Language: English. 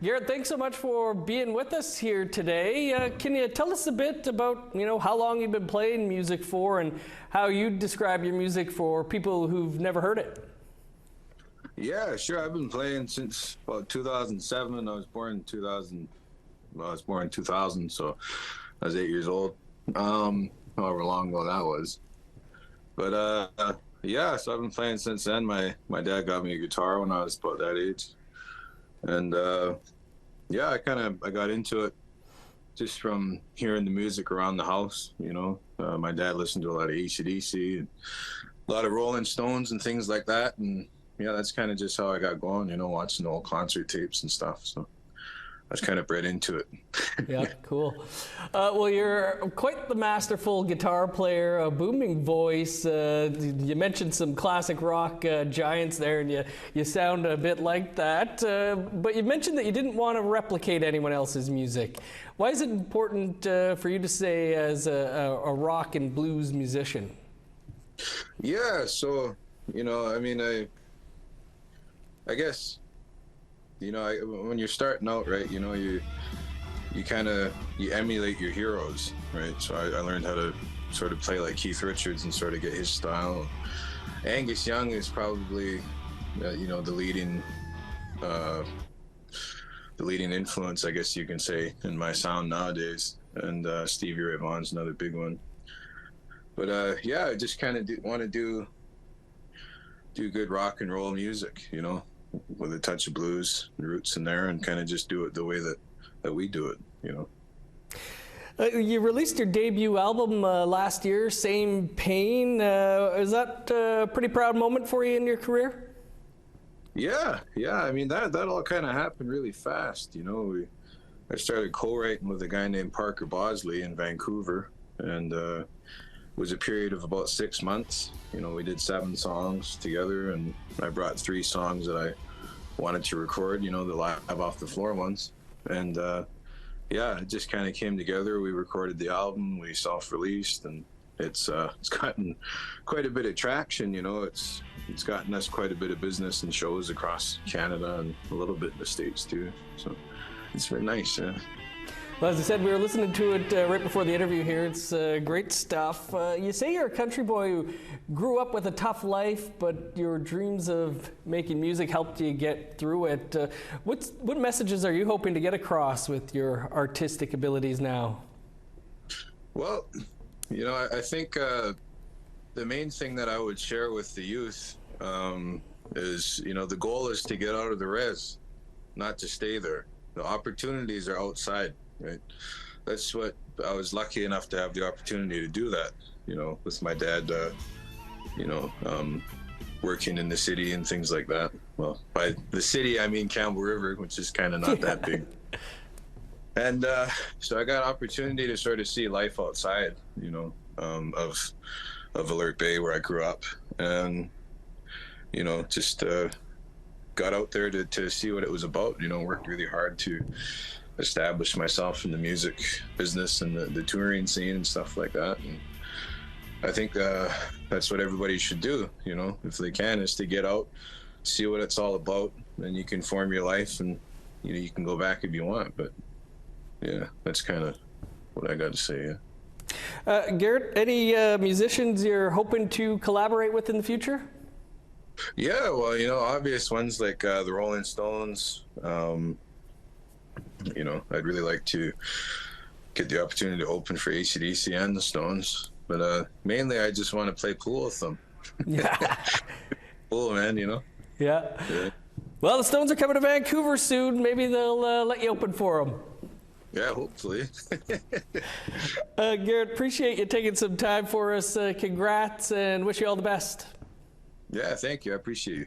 Garret, thanks so much for being with us here today. Can you tell us a bit about, how long you've been playing music for and how you describe your music for people who've never heard it? Yeah, sure. I've been playing since about 2007. I was born in 2000. Well, I was born in 2000, so I was 8 years old. However long ago that was. But yeah, so I've been playing since then. My dad got me a guitar when I was about that age, and yeah, I got into it just from hearing the music around the house. My dad listened to a lot of AC/DC and a lot of Rolling Stones and things like that, and yeah, that's kind of just how I got going. Watching old concert tapes and stuff. So I was kind of bred into it. Yeah, cool. Well, you're quite the masterful guitar player, a booming voice. You mentioned some classic rock giants there, and you sound a bit like that. But you mentioned that you didn't want to replicate anyone else's music. Why is it important for you to say as a rock and blues musician? Yeah, so, I guess, when you're starting out, right, you emulate your heroes, right? So I learned how to sort of play like Keith Richards and sort of get his style. Angus Young is probably, the leading influence, I guess you can say, in my sound nowadays. And Stevie Ray Vaughan's another big one. But yeah, I just kind of want to do good rock and roll music, with a touch of blues roots in there, and kind of just do it the way that we do it. You released your debut album last year, Same Pain. Is that a pretty proud moment for you in your career? Yeah. I mean, that all kind of happened really fast. I started co-writing with a guy named Parker Bosley in Vancouver, and it was a period of about 6 months. We did 7 songs together, and I brought 3 songs that I wanted to record, the live off the floor ones. And yeah, it just kind of came together. We recorded the album, we self-released, and it's gotten quite a bit of traction. It's gotten us quite a bit of business and shows across Canada and a little bit in the States too. So it's very nice. Yeah. Well, as I said, we were listening to it right before the interview here. It's great stuff. You say you're a country boy who grew up with a tough life, but your dreams of making music helped you get through it. What messages are you hoping to get across with your artistic abilities now? Well, I think the main thing that I would share with the youth is, the goal is to get out of the res, not to stay there. The opportunities are outside. Right. That's what I was lucky enough to have the opportunity to do that, with my dad, working in the city and things like that. Well, by the city, I mean Campbell River, which is kind of not that big. And so I got opportunity to sort of see life outside, of Alert Bay where I grew up, and, just got out there to see what it was about, worked really hard to establish myself in the music business and the touring scene and stuff like that. And I think that's what everybody should do, if they can, is to get out, see what it's all about, then you can form your life, and you can go back if you want. But yeah, that's kind of what I got to say. Yeah. Garret, any musicians you're hoping to collaborate with in the future? Yeah, well, obvious ones like the Rolling Stones. I'd really like to get the opportunity to open for AC/DC and the Stones, but mainly I just want to play pool with them. Yeah. Pool, man, Yeah. Well, the Stones are coming to Vancouver soon. Maybe they'll let you open for them. Yeah, hopefully. Garret, appreciate you taking some time for us. Congrats, and wish you all the best. Yeah, thank you. I appreciate you.